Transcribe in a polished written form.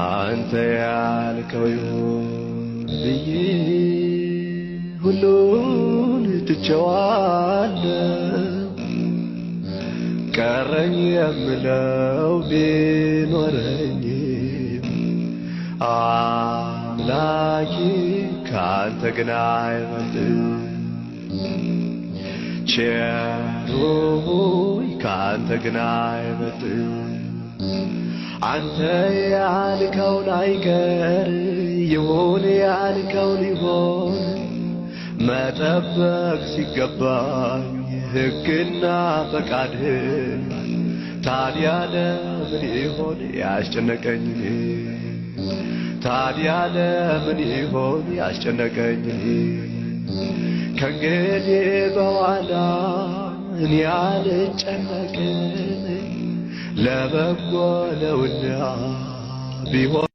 አንተ ያልከው ይሁን ብዬ ሁሉን ትቼዋለሁ ቀረኝ የምለው ቢኖረኝም አምላኬ ካንተ ግን አይበልጥም ቸሩ ሆይ ካንተ ግን አይበልጥም አንተ ያልከውን አይቀር ይሁን ያልከውን ይሆን መጠበቅ ሲገባኝ ሕግና ፈቃድህን ታዲያ ለምን ይሆን ያስጨነቀኝ ታዲያ ለምን ይሆን ያስጨነቀኝ ከእንግዲህ በኋላ እኔ አልጨነቅም ለበጎ ነውና ቢሆን